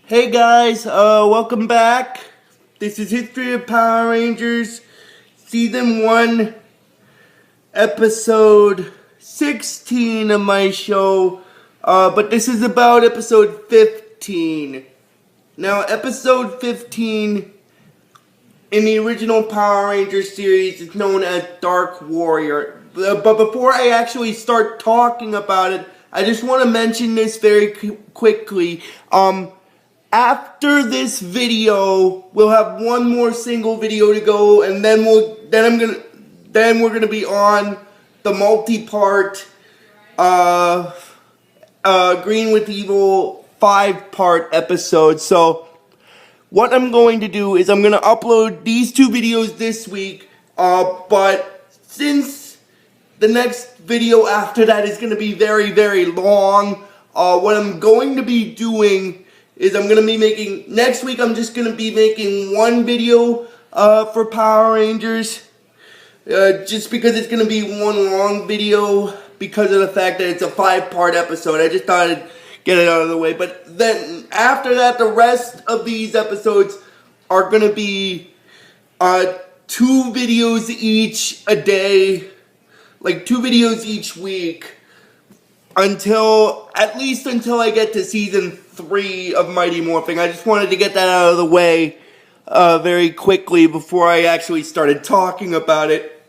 Hey guys, welcome back. This is History of Power Rangers, Season 1, Episode 16 of my show, but this is about Episode 15. Now, Episode 15 in the original Power Rangers series is known as Dark Warrior. But before I actually start talking about it, I just want to mention this very quickly. After this video, we'll have one more single video to go, and then we're gonna be on the multi-part Green with Evil 5-part episode. So what I'm going to do is I'm gonna upload these two videos this week, but since the next video after that is gonna be very, very long, what I'm going to be doing is I'm going to be making, next week I'm just going to be making one video for Power Rangers, just because it's going to be one long video because of the fact that it's a 5-part episode. I just thought I'd get it out of the way. But then after that, the rest of these episodes are going to be 2 videos each a day, like 2 videos each week, at least until I get to Season 3 of Mighty Morphing. I just wanted to get that out of the way very quickly before I actually started talking about it.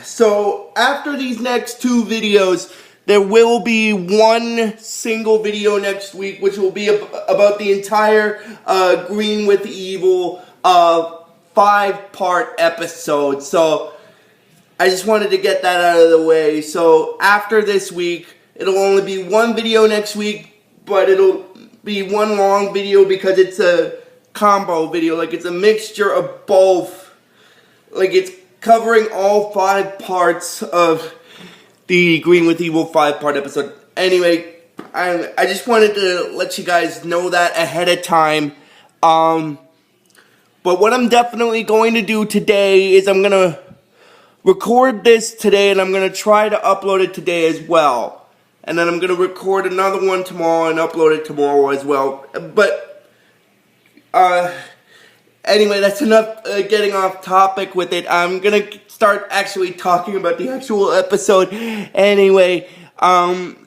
So after these next 2 videos, there will be one single video next week, which will be about the entire Green with Evil 5-part episode. So I just wanted to get that out of the way. So after this week, it'll only be one video next week, but it'll be one long video because it's a combo video. Like, it's a mixture of both. Like, it's covering all 5 parts of the Green with Evil 5-part episode. Anyway, I just wanted to let you guys know that ahead of time. But what I'm definitely going to do today is I'm going to record this today, and I'm going to try to upload it today as well. And then I'm going to record another one tomorrow and upload it tomorrow as well. But, anyway, that's enough getting off topic with it. I'm going to start actually talking about the actual episode. Anyway,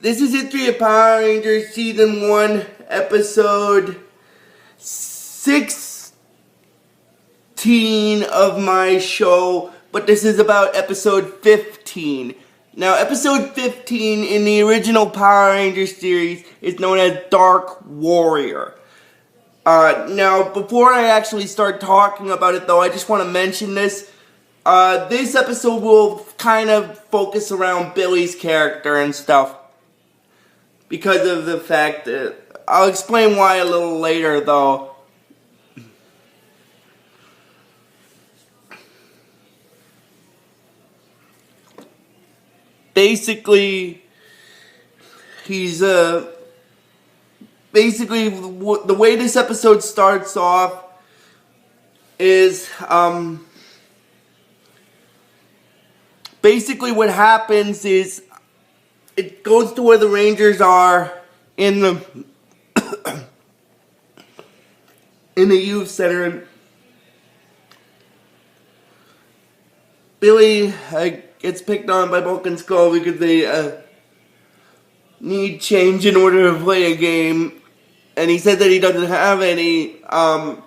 this is History of Power Rangers Season 1, Episode 16 of my show. But this is about Episode 15. Now, Episode 15 in the original Power Rangers series is known as Dark Warrior. Now, before I actually start talking about it, though, I just want to mention this. This episode will kind of focus around Billy's character and stuff, because of the fact that I'll explain why a little later, though. Basically, he's, basically, the way this episode starts off is, basically what happens is, it goes to where the Rangers are in the, in the youth center, and Billy, gets picked on by Bulk and Skull because they need change in order to play a game, and he said that he doesn't have any. And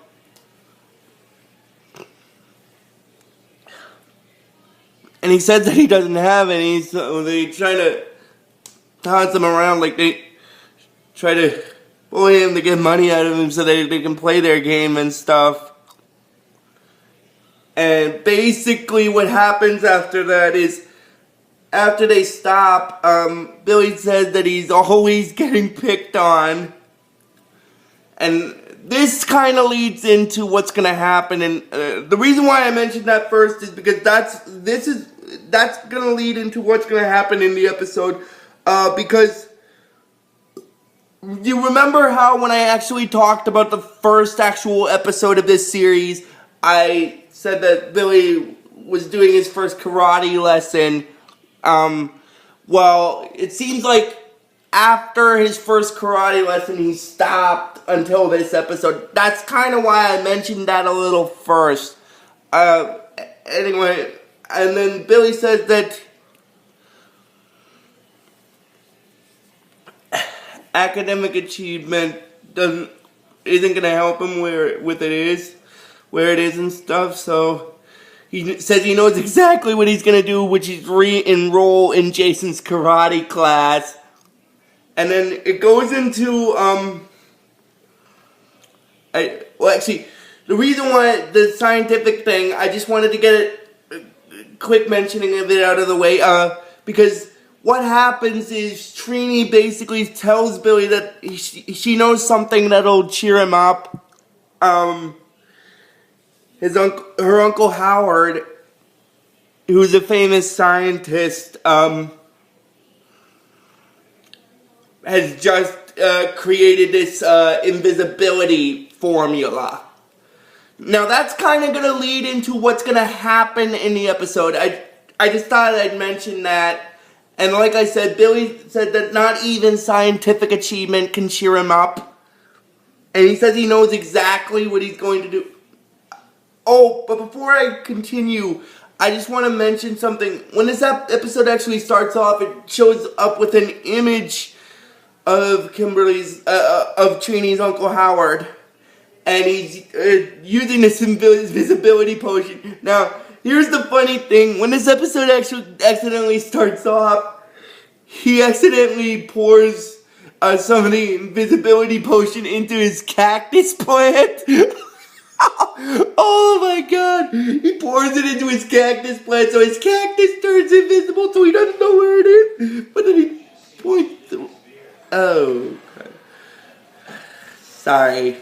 he said that he doesn't have any, so they try to toss him around, like they try to bully him to get money out of him so they can play their game and stuff. And basically what happens after that is, after they stop, Billy says that he's always getting picked on. And this kind of leads into what's going to happen. And the reason why I mentioned that first is because that's going to lead into what's going to happen in the episode. Because you remember how when I actually talked about the first actual episode of this series, I said that Billy was doing his first karate lesson. Well, it seems like after his first karate lesson, he stopped until this episode. That's kind of why I mentioned that a little first. Anyway, and then Billy says that academic achievement isn't gonna help him where it is and stuff. So he says he knows exactly what he's gonna do, which is re-enroll in Jason's karate class. And then it goes into actually, the reason why the scientific thing, I just wanted to get it quick mentioning of it out of the way, because what happens is Trini basically tells Billy that she knows something that'll cheer him up. Her Uncle Howard, who's a famous scientist, has just created this invisibility formula. Now that's kind of going to lead into what's going to happen in the episode. I just thought I'd mention that. And like I said, Billy said that not even scientific achievement can cheer him up. And he says he knows exactly what he's going to do. Oh, but before I continue, I just want to mention something. When this episode actually starts off, it shows up with an image of Trini's Uncle Howard. And he's using this invisibility potion. Now, here's the funny thing. When this episode actually accidentally starts off, he accidentally pours some of the invisibility potion into his cactus plant. Oh my god. He pours it into his cactus plant, so his cactus turns invisible, so he doesn't know where it is. But then he points to... Oh. Sorry.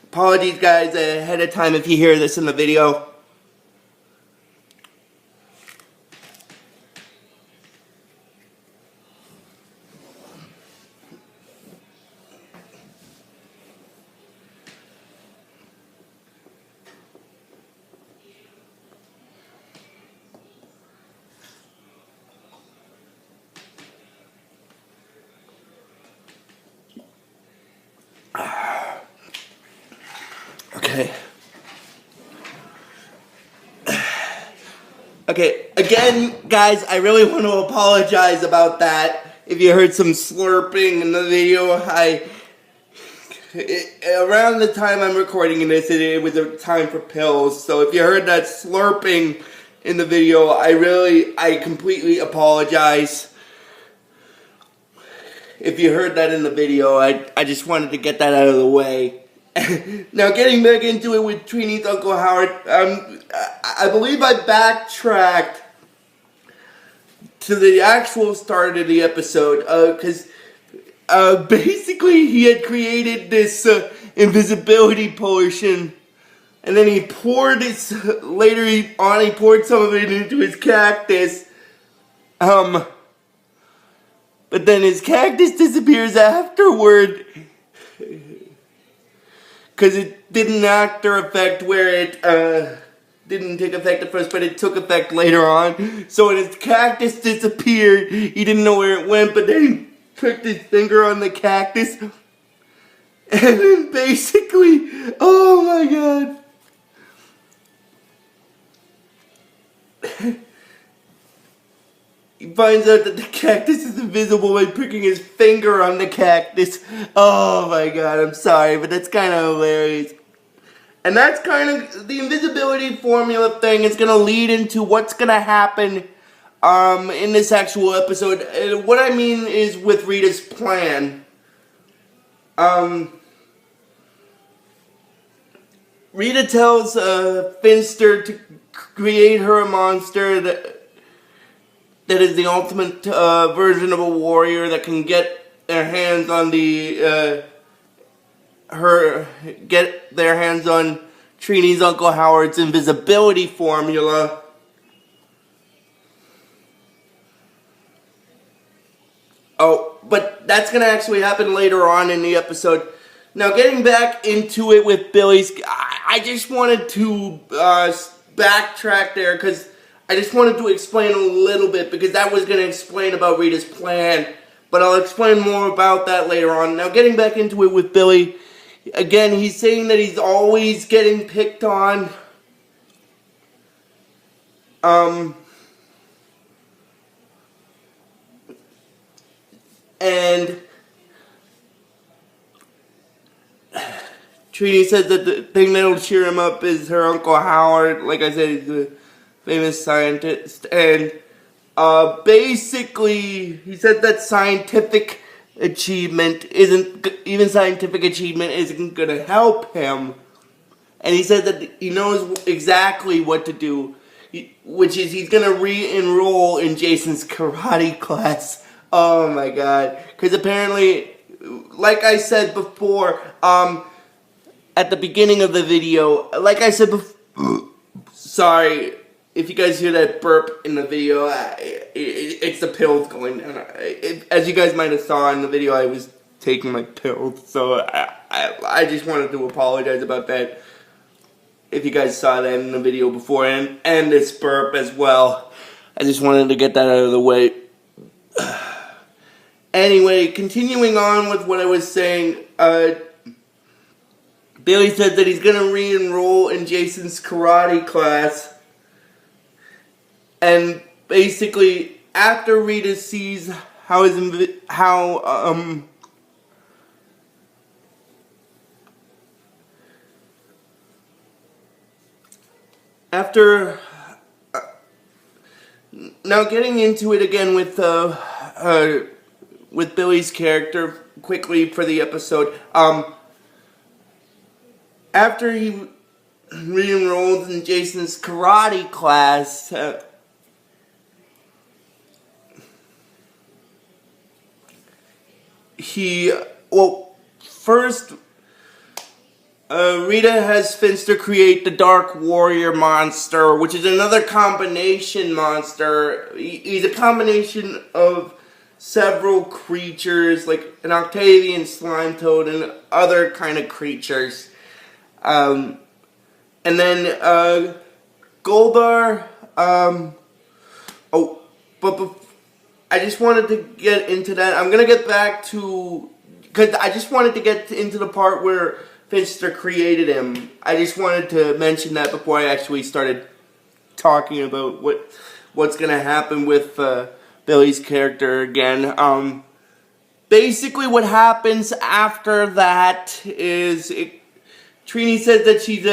Apologies, guys, ahead of time if you hear this in the video. Okay, again, guys, I really want to apologize about that. If you heard some slurping in the video, around the time I'm recording this, it was a time for pills. So if you heard that slurping in the video, I completely apologize. If you heard that in the video, I just wanted to get that out of the way. Now, getting back into it with Trini's Uncle Howard, I believe I backtracked to the actual start of the episode, because basically he had created this invisibility potion, and then he poured this, later he poured some of it into his cactus, but then his cactus disappears afterward, because it didn't after effect where it didn't take effect at first, but it took effect later on. So when his cactus disappeared, he didn't know where it went, but then he pricked his finger on the cactus. And then basically, oh my god. He finds out that the cactus is invisible by pricking his finger on the cactus. Oh my god, I'm sorry, but that's kind of hilarious. And that's kind of the invisibility formula thing is going to lead into what's going to happen in this actual episode. What I mean is with Rita's plan. Rita tells Finster to create her a monster that is the ultimate version of a warrior that can get their hands on Trini's Uncle Howard's invisibility formula. Oh, but that's going to actually happen later on in the episode. Now, getting back into it with Billy's, I just wanted to backtrack there because I just wanted to explain a little bit, because that was going to explain about Rita's plan, but I'll explain more about that later on. Now, getting back into it with Billy, again, he's saying that he's always getting picked on. And Trini says that the thing that'll cheer him up is her Uncle Howard. Like I said, he's a famous scientist. And basically, he said that scientific achievement isn't going to help him. And he said that he knows exactly what to do, which is he's going to re-enroll in Jason's karate class. Oh my god. Because apparently, like I said before, at the beginning of the video, like I said before, sorry if you guys hear that burp in the video, it's the pills going down. As you guys might have saw in the video, I was taking my pills, so I just wanted to apologize about that. If you guys saw that in the video before, and this burp as well, I just wanted to get that out of the way. Anyway, continuing on with what I was saying, Billy said that he's going to re-enroll in Jason's karate class. And basically, after Rita sees how now getting into it again with Billy's character quickly for the episode, after he re-enrolled in Jason's karate class, first, Rita has Finster create the Dark Warrior monster, which is another combination monster. He's a combination of several creatures, like an Octavian slime toad and other kind of creatures. And then, Goldar, but I just wanted to get into that. I'm gonna get back to, because I just wanted to get into the part where Finster created him. I just wanted to mention that before I actually started talking about what's gonna happen with, Billy's character again. Basically what happens after that is, Trini says that she's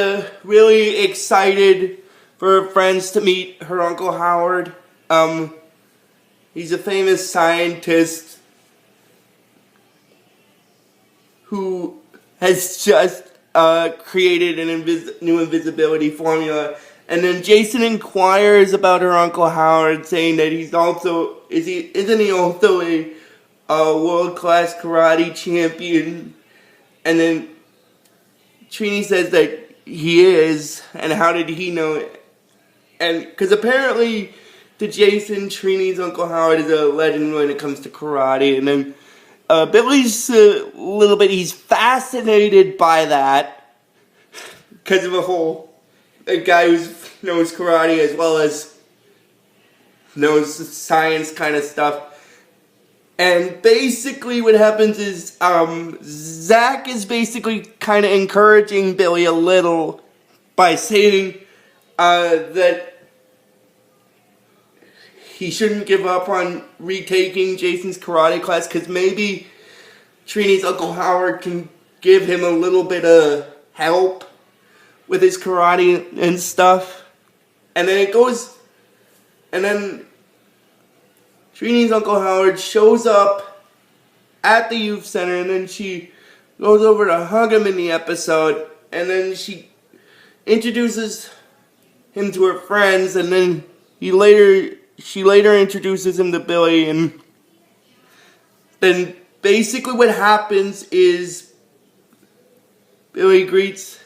really excited for her friends to meet her Uncle Howard. He's a famous scientist who has just created an new invisibility formula. And then Jason inquires about her Uncle Howard, saying that he's also, isn't he also a world-class karate champion? And then Trini says that he is, and how did he know it? And, because apparently to Jason, Trini's Uncle Howard is a legend when it comes to karate. And then Billy's a little bit, he's fascinated by that, because of a guy who knows karate as well as knows science kind of stuff. And basically what happens is, Zach is basically kind of encouraging Billy a little by saying that he shouldn't give up on retaking Jason's karate class, because maybe Trini's Uncle Howard can give him a little bit of help with his karate and stuff. And then Trini's Uncle Howard shows up at the youth center, and then she goes over to hug him in the episode, and then she introduces him to her friends, and then she later introduces him to Billy. And then basically what happens is Billy greets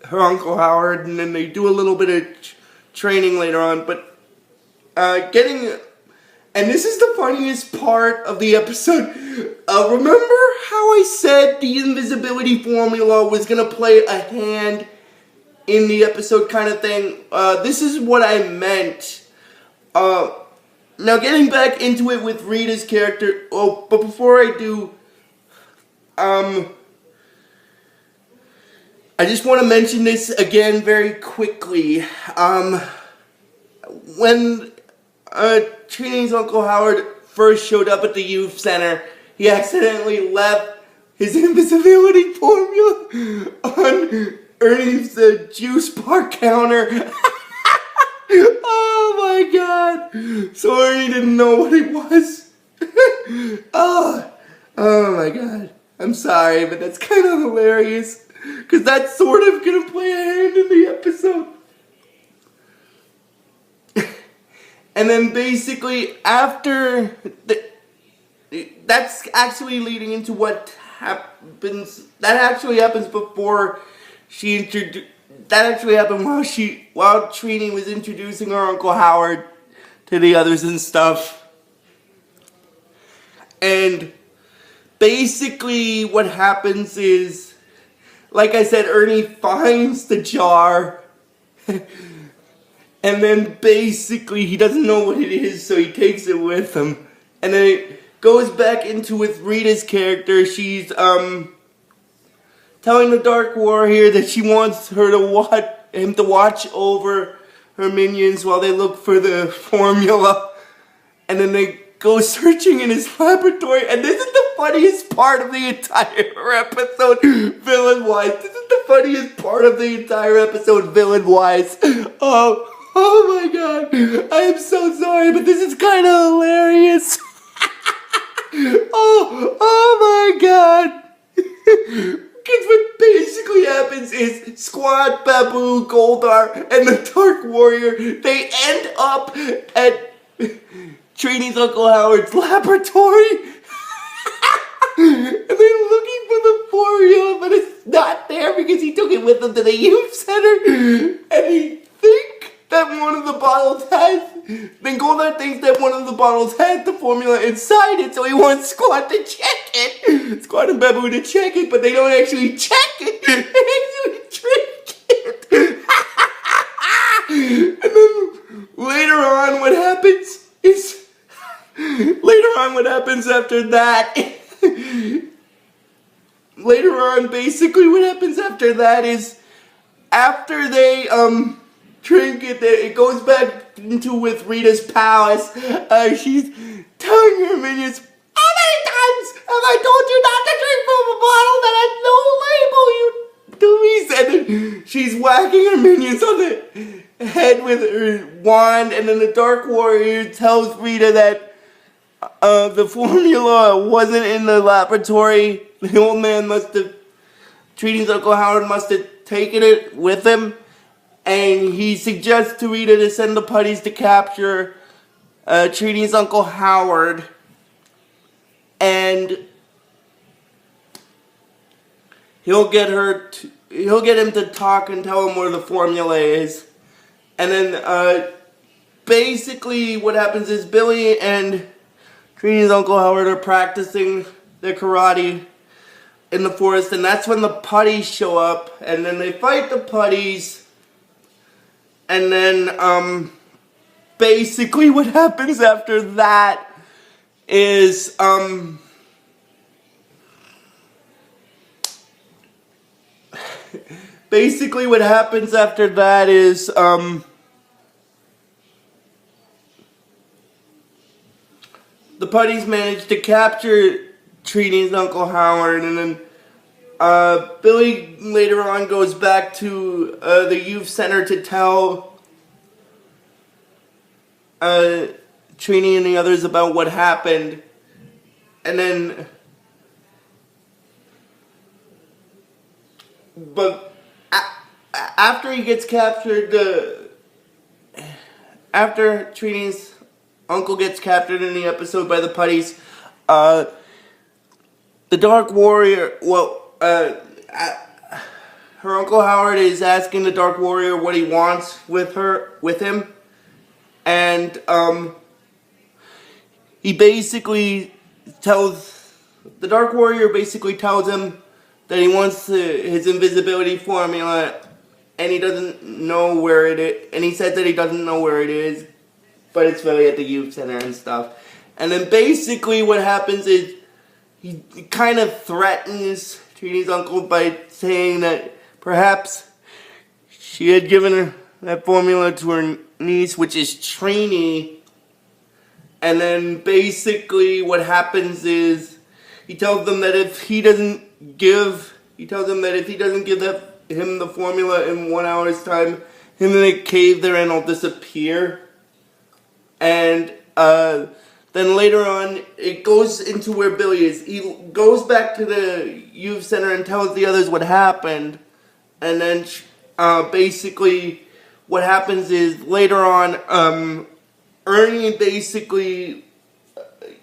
her Uncle Howard, and then they do a little bit of training later on. But and this is the funniest part of the episode. Remember how I said the invisibility formula was going to play a hand in the episode kind of thing? This is what I meant. Now getting back into it with Rita's character. Oh, but before I do, I just want to mention this again very quickly. When Trini's Uncle Howard first showed up at the youth center, he accidentally left his invisibility formula on Ernie's juice bar counter. Oh my god! So Ernie didn't know what it was. Oh my god. I'm sorry, but that's kind of hilarious. Because that's sort of going to play a hand in the episode. And then basically after... that's actually leading into what happens... That actually happens before she introduced... That actually happened while Trini was introducing her Uncle Howard to the others and stuff. And basically what happens is, like I said, Ernie finds the jar. And then basically he doesn't know what it is, so he takes it with him. And then it goes back into with Rita's character. She's telling the Dark Warrior that she wants him to watch over her minions while they look for the formula. And then they go searching in his laboratory. And this is the funniest part of the entire episode, villain-wise. This is the funniest part of the entire episode, villain-wise. Oh my god. I am so sorry, but this is kind of hilarious. Oh my god. Because what basically happens is Squad, Babu, Goldar, and the Dark Warrior, they end up at Trini's Uncle Howard's laboratory. And they're looking for the formula, but it's not there because he took it with him to the youth center. And he thinks that one of the bottles has... Then Goldar thinks that one of the bottles has the formula inside it, so he wants Squad to check it. Squad and Babu to check it, but they don't actually check it. They actually drink it. And then later on what happens after that... Later on, basically what happens after that is... After they, drink it, it goes back into with Rita's palace. She's telling her minions, how many times have I told you not to drink from a bottle that has no label, you dummies? And then she's whacking her minions on the head with her wand, and then the Dark Warrior tells Rita that the formula wasn't in the laboratory. The old man Trini's Uncle Howard must have taken it with him. And he suggests to Rita to send the putties to capture Trini's Uncle Howard. And he'll get him to talk and tell him where the formula is. And then basically what happens is Billy and Trini's Uncle Howard are practicing their karate in the forest. And that's when the putties show up. And then they fight the putties. And then, basically what happens after that is, basically what happens after that is, the putties manage to capture Trini's Uncle Howard, and then, Billy later on goes back to the youth center to tell Trini and the others about what happened. And then, but after he gets captured, after Trini's uncle gets captured in the episode by the putties, the Dark Warrior, her Uncle Howard is asking the Dark Warrior what he wants with him, and he basically tells, the Dark Warrior basically tells him that he wants his invisibility formula, and he doesn't know where it is, and he says that he doesn't know where it is, but it's really at the youth center and stuff. And then basically what happens is he kind of threatens Trini's uncle by saying that perhaps she had given her that formula to her niece, which is Trini. And then basically what happens is he tells them that if he doesn't give him the formula in 1 hour's time, him in the cave they're in will disappear. And then later on, it goes into where Billy is. He goes back to the youth center and tells the others what happened. And then basically what happens is later on, Ernie basically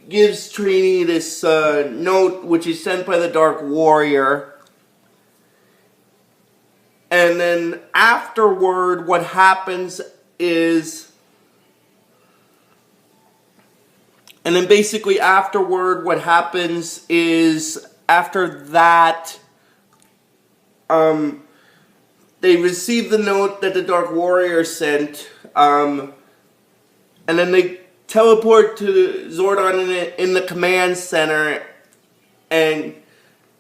gives Trini this note, which is sent by the Dark Warrior. And then afterward, what happens is... And then basically afterward, what happens is, after that, they receive the note that the Dark Warrior sent, and then they teleport to Zordon in the command center, and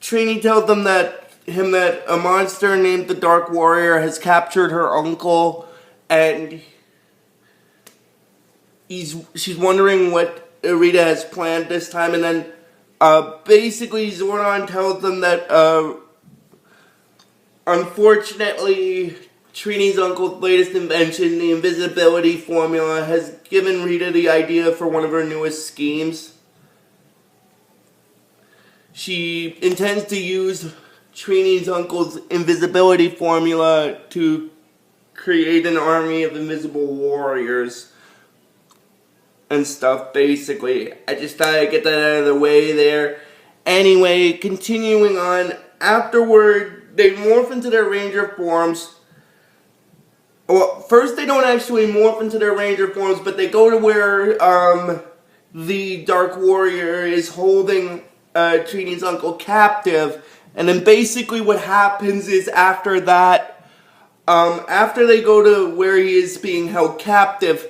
Trini tells them that a monster named the Dark Warrior has captured her uncle, and she's wondering what Rita has planned this time. And then basically Zordon tells them that unfortunately Trini's uncle's latest invention, the invisibility formula, has given Rita the idea for one of her newest schemes. She intends to use Trini's uncle's invisibility formula to create an army of invisible warriors and stuff, basically. I just thought I'd get that out of the way there. Anyway, continuing on, afterward, they morph into their ranger forms. Well, first they don't actually morph into their ranger forms, but they go to where the Dark Warrior is holding Trini's uncle captive. And then basically what happens is after that, after they go to where he is being held captive,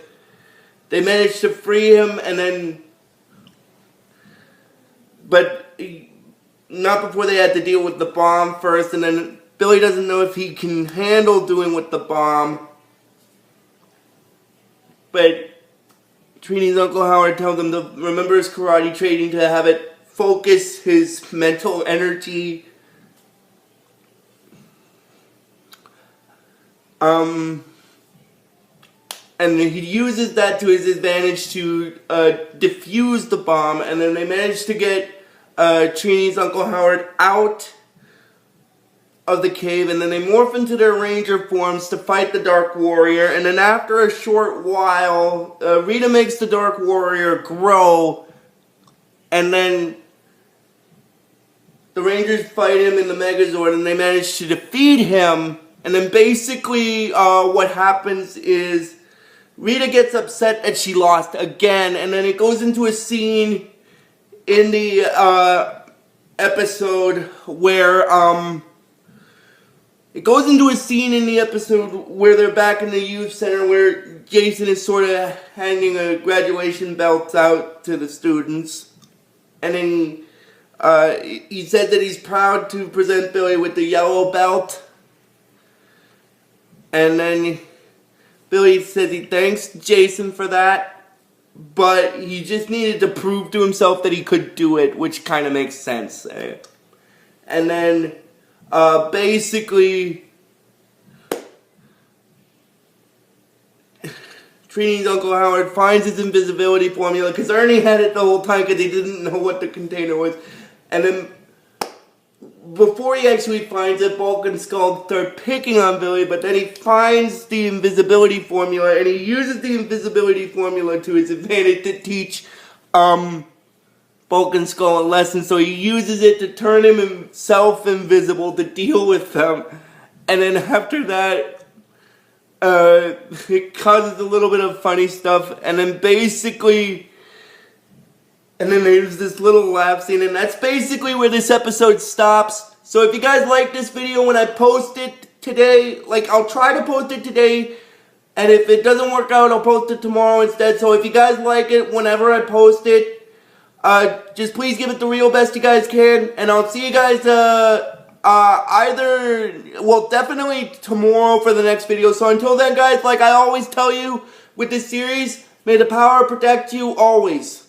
they manage to free him, and then, but not before they had to deal with the bomb first, and then Billy doesn't know if he can handle doing with the bomb, but Trini's Uncle Howard tells him to remember his karate training, to have it focus his mental energy. And he uses that to his advantage to defuse the bomb, and then they manage to get Trini's Uncle Howard out of the cave, and then they morph into their ranger forms to fight the Dark Warrior. And then after a short while, Rita makes the Dark Warrior grow, and then the Rangers fight him in the Megazord, and they manage to defeat him. And then basically what happens is Rita gets upset that she lost again, and then it goes into a scene in the episode where they're back in the youth center, where Jason is sort of handing a graduation belt out to the students, and then he said that he's proud to present Billy with the yellow belt, and then Billy says he thanks Jason for that, but he just needed to prove to himself that he could do it, which kind of makes sense. And then, basically, Trini's Uncle Howard finds his invisibility formula, because Ernie had it the whole time because he didn't know what the container was. And then, before he actually finds it, Bulk and Skull start picking on Billy, but then he finds the invisibility formula, and he uses the invisibility formula to his advantage to teach Bulk and Skull a lesson. So he uses it to turn himself invisible to deal with them. And then after that, it causes a little bit of funny stuff, and then basically... And then there's this little laugh scene, and that's basically where this episode stops. So if you guys like this video when I post it today, I'll try to post it today And if it doesn't work out, I'll post it tomorrow instead. So if you guys like it, whenever I post it, just please give it the real best you guys can. And I'll see you guys definitely tomorrow for the next video. So until then, guys, like I always tell you with this series, may the power protect you always.